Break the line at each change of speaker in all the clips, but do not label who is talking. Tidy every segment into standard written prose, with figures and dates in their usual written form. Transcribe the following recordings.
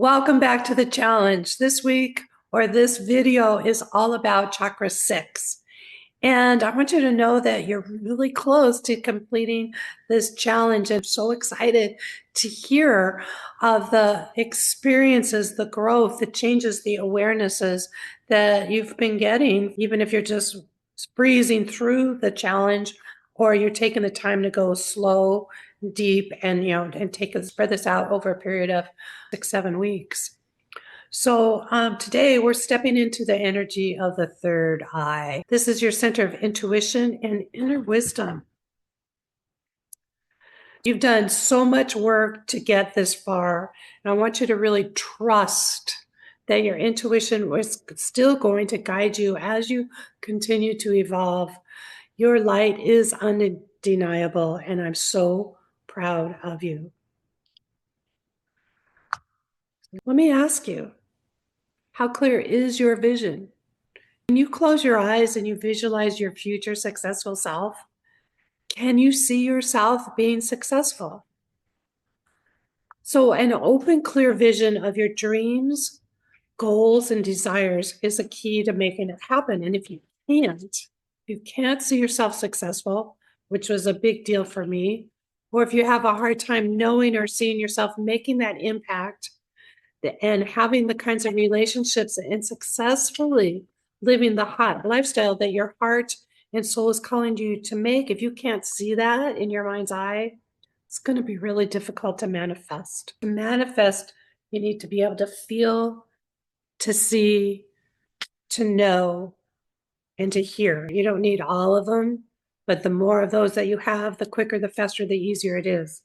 Welcome back to the challenge. This week, or this video, is all about chakra 6. And I want you to know that you're really close to completing this challenge. I'm so excited to hear of the experiences, the growth, the changes, the awarenesses that you've been getting, even if you're just breezing through the challenge or you're taking the time to go slow, deep, and spread this out over a period of 6-7 weeks. So today we're stepping into the energy of the third eye. This is your center of intuition and inner wisdom. You've done so much work to get this far, and I want you to really trust that your intuition is still going to guide you as you continue to evolve. Your light is undeniable, and I'm so proud of you. Let me ask you, how clear is your vision? When you close your eyes and you visualize your future successful self, can you see yourself being successful? So an open, clear vision of your dreams, goals, and desires is a key to making it happen. And if you can't see yourself successful, which was a big deal for me, or if you have a hard time knowing or seeing yourself making that impact and having the kinds of relationships and successfully living the hot lifestyle that your heart and soul is calling you to make, if you can't see that in your mind's eye, it's going to be really difficult to manifest. To manifest, you need to be able to feel, to see, to know, and to hear. You don't need all of them, but the more of those that you have, the quicker, the faster, the easier it is.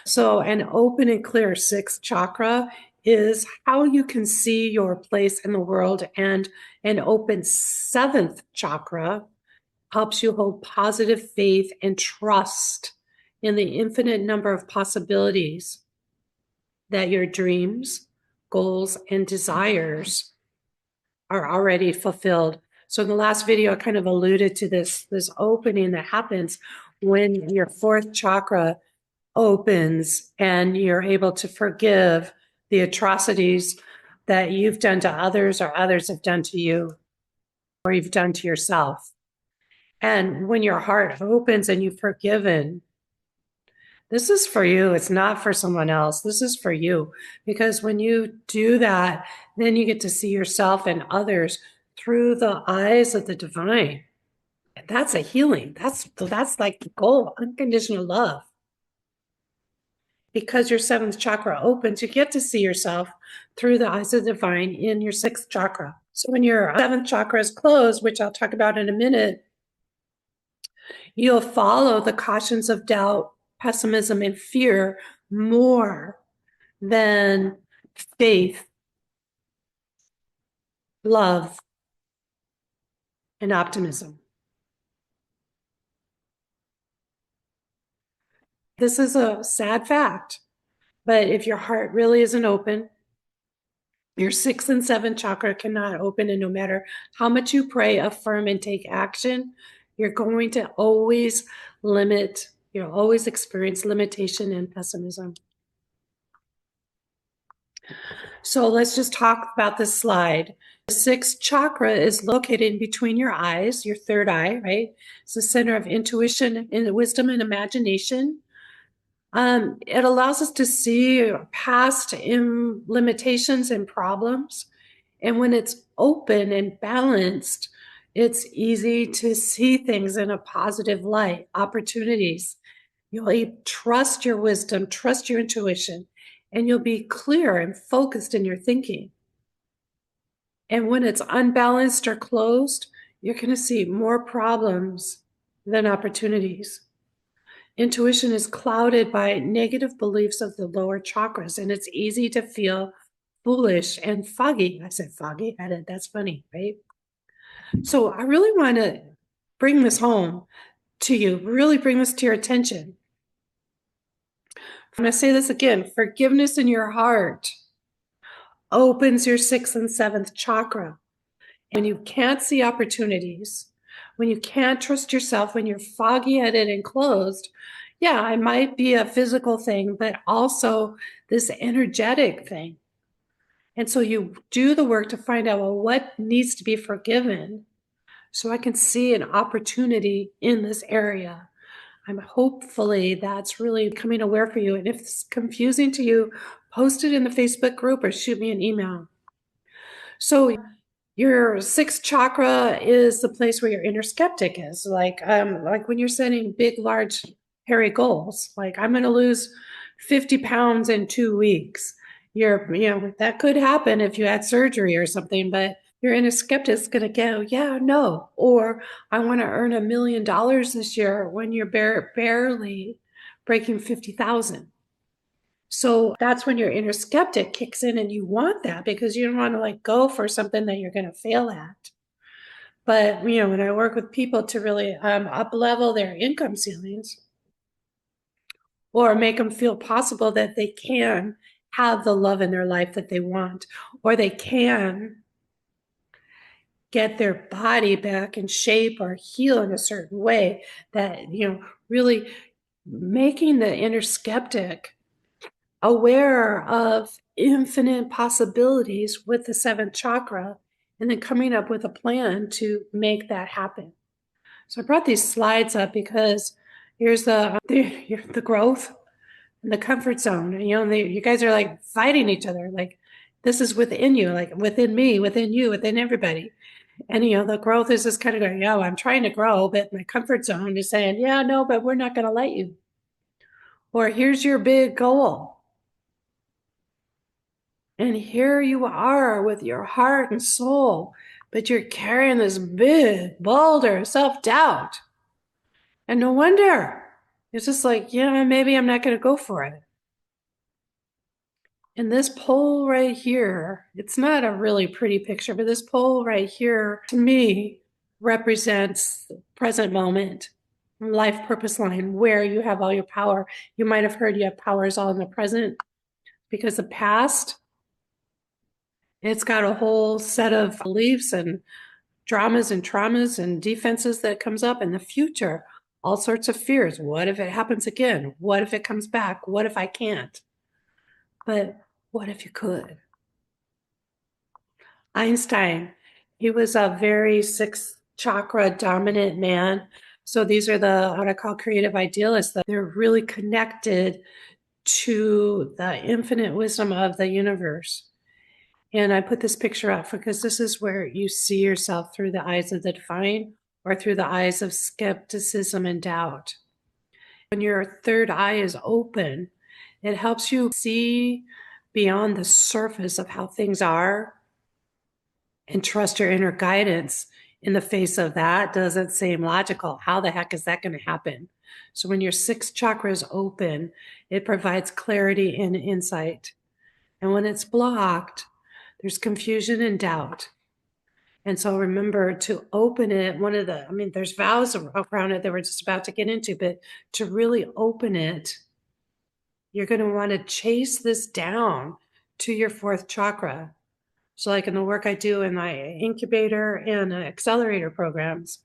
So an open and clear sixth chakra is how you can see your place in the world, and an open seventh chakra helps you hold positive faith and trust in the infinite number of possibilities that your dreams, goals, and desires are already fulfilled. So in the last video, I kind of alluded to this opening that happens when your fourth chakra opens and you're able to forgive the atrocities that you've done to others or others have done to you or you've done to yourself. And when your heart opens and you've forgiven, this is for you. It's not for someone else. This is for you. Because when you do that, then you get to see yourself and others through the eyes of the divine. And that's a healing. That's like the goal, unconditional love. Because your seventh chakra opens, you get to see yourself through the eyes of the divine in your sixth chakra. So when your seventh chakra is closed, which I'll talk about in a minute, you'll follow the cautions of doubt, pessimism, and fear more than faith, love, and optimism. This is a sad fact, but if your heart really isn't open, your sixth and seventh chakra cannot open, and no matter how much you pray, affirm, and take action, you're going to always always experience limitation and pessimism. So let's just talk about this slide. The sixth chakra is located in between your eyes, your third eye, right? It's the center of intuition and wisdom and imagination. It allows us to see past limitations and problems. And when it's open and balanced, it's easy to see things in a positive light, opportunities. You'll trust your wisdom, trust your intuition, and you'll be clear and focused in your thinking. And when it's unbalanced or closed, you're going to see more problems than opportunities. Intuition is clouded by negative beliefs of the lower chakras, and it's easy to feel foolish and foggy. I said foggy, that's funny, right? So I really want to bring this home to you, really bring this to your attention. I'm going to say this again. Forgiveness in your heart opens your sixth and seventh chakra. When you can't see opportunities, when you can't trust yourself, when you're foggy-headed and closed, yeah, it might be a physical thing, but also this energetic thing. And so you do the work to find out, well, what needs to be forgiven so I can see an opportunity in this area. I'm hopefully that's really becoming aware for you. And if it's confusing to you, post it in the Facebook group or shoot me an email. So your sixth chakra is the place where your inner skeptic is. Like when you're setting big, large, hairy goals, like I'm going to lose 50 pounds in 2 weeks. That could happen if you had surgery or something, but your inner skeptic is going to go, yeah, no. Or I want to earn $1 million this year when you're barely breaking 50,000. So that's when your inner skeptic kicks in and you want that because you don't want to like go for something that you're going to fail at. But, when I work with people to really up level their income ceilings or make them feel possible that they can have the love in their life that they want, or they can get their body back in shape or heal in a certain way that, really making the inner skeptic aware of infinite possibilities with the seventh chakra and then coming up with a plan to make that happen. So I brought these slides up because here's the growth and the comfort zone. You guys are like fighting each other. Like this is within you, like within me, within you, within everybody. And the growth is just kind of going, yeah, I'm trying to grow, but my comfort zone is saying, yeah, no, but we're not going to let you. Or here's your big goal. And here you are with your heart and soul, but you're carrying this big boulder of self-doubt. And no wonder. It's just like, yeah, maybe I'm not going to go for it. And this pole right here, it's not a really pretty picture, but this pole right here, to me, represents the present moment, life purpose line, where you have all your power. You might have heard you have powers all in the present because the past, it's got a whole set of beliefs and dramas and traumas and defenses that comes up in the future. All sorts of fears. What if it happens again? What if it comes back? What if I can't? But what if you could? Einstein, he was a very sixth chakra dominant man. So these are what I call creative idealists. That they're really connected to the infinite wisdom of the universe. And I put this picture up because this is where you see yourself through the eyes of the divine or through the eyes of skepticism and doubt. When your third eye is open, it helps you see beyond the surface of how things are and trust your inner guidance in the face of that. Doesn't seem logical. How the heck is that going to happen? So when your sixth chakra is open, it provides clarity and insight. And when it's blocked, there's confusion and doubt. And so remember to open it. There's vows around it that we're just about to get into, but to really open it, you're going to want to chase this down to your fourth chakra. So like in the work I do in my incubator and accelerator programs,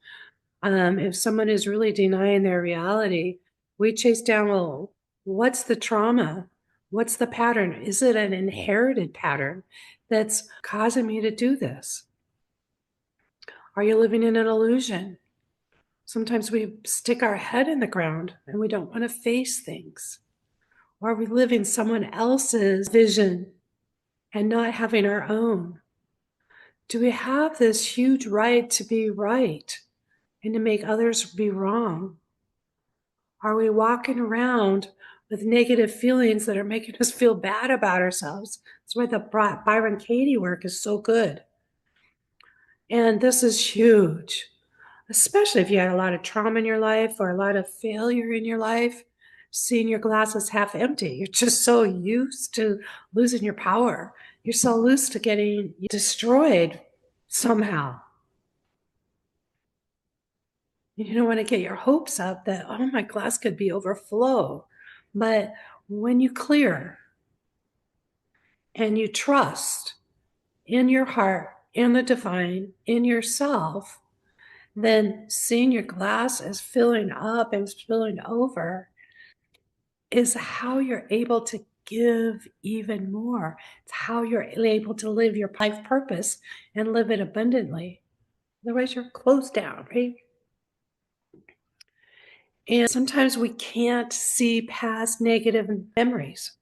if someone is really denying their reality, we chase down, well, what's the trauma? What's the pattern? Is it an inherited pattern that's causing me to do this? Are you living in an illusion? Sometimes we stick our head in the ground and we don't want to face things. Or are we living someone else's vision and not having our own? Do we have this huge right to be right and to make others be wrong? Are we walking around with negative feelings that are making us feel bad about ourselves? That's why the Byron Katie work is so good. And this is huge, especially if you had a lot of trauma in your life or a lot of failure in your life. Seeing your glass as half empty. You're just so used to losing your power. You're so used to getting destroyed somehow. You don't want to get your hopes up that, oh, my glass could be overflow. But when you clear and you trust in your heart, in the divine, in yourself, then seeing your glass as filling up and spilling over, is how you're able to give even more. It's how you're able to live your life purpose and live it abundantly. Otherwise, you're closed down, right? And sometimes we can't see past negative memories.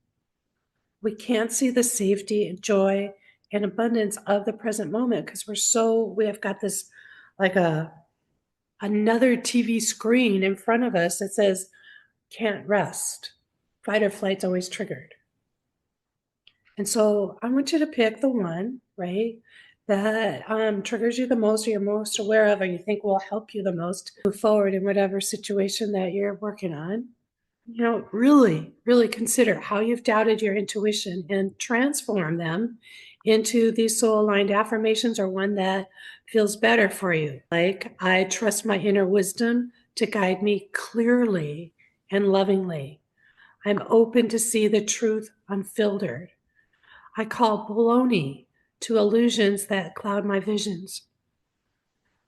We can't see the safety and joy and abundance of the present moment because we have got this like another TV screen in front of us that says, can't rest. Fight or flight's always triggered. And so I want you to pick the one, right, that triggers you the most, or you're most aware of, or you think will help you the most move forward in whatever situation that you're working on. Really, really consider how you've doubted your intuition and transform them into these soul-aligned affirmations, or one that feels better for you. Like, I trust my inner wisdom to guide me clearly and lovingly. I'm open to see the truth unfiltered. I call baloney to illusions that cloud my visions.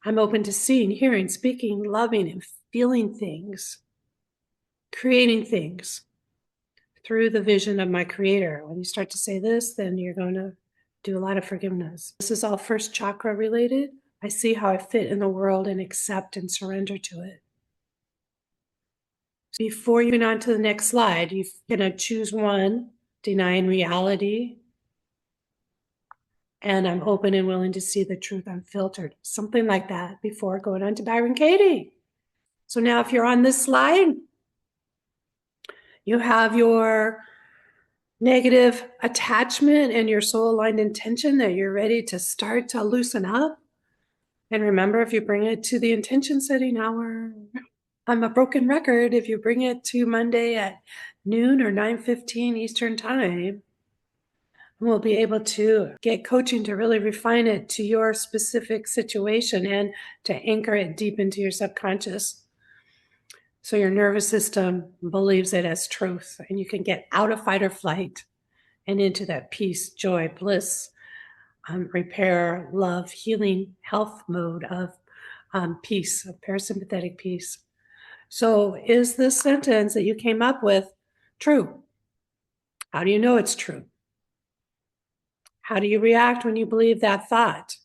I'm open to seeing, hearing, speaking, loving, and feeling things, creating things through the vision of my creator. When you start to say this, then you're going to do a lot of forgiveness. This is all first chakra related. I see how I fit in the world and accept and surrender to it. Before you get on to the next slide, you're going to choose one, denying reality, and I'm open and willing to see the truth unfiltered. Something like that before going on to Byron Katie. So now if you're on this slide, you have your negative attachment and your soul-aligned intention that you're ready to start to loosen up. And remember, if you bring it to the intention setting hour, I'm a broken record. If you bring it to Monday at noon or 9:15 Eastern time, we'll be able to get coaching to really refine it to your specific situation and to anchor it deep into your subconscious. So your nervous system believes it as truth, and you can get out of fight or flight and into that peace, joy, bliss, repair, love, healing, health mode of peace, of parasympathetic peace. So is this sentence that you came up with true? How do you know it's true? How do you react when you believe that thought?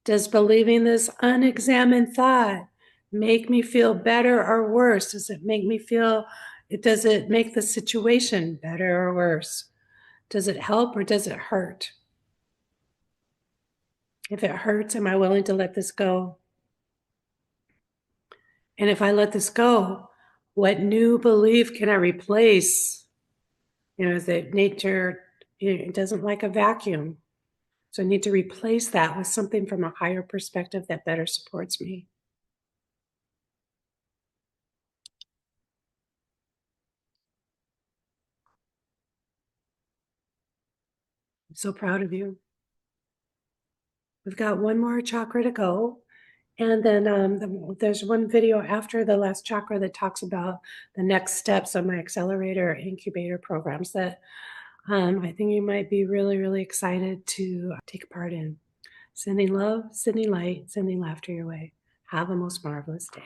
Does believing this unexamined thought make me feel better or worse? Does it make the situation better or worse? Does it help or does it hurt? If it hurts, am I willing to let this go? And if I let this go, what new belief can I replace? That nature, it doesn't like a vacuum. So I need to replace that with something from a higher perspective that better supports me. I'm so proud of you. We've got one more chakra to go. And then there's one video after the last chakra that talks about the next steps of my accelerator incubator programs that I think you might be really, really excited to take part in. Sending love, sending light, sending laughter your way. Have a most marvelous day.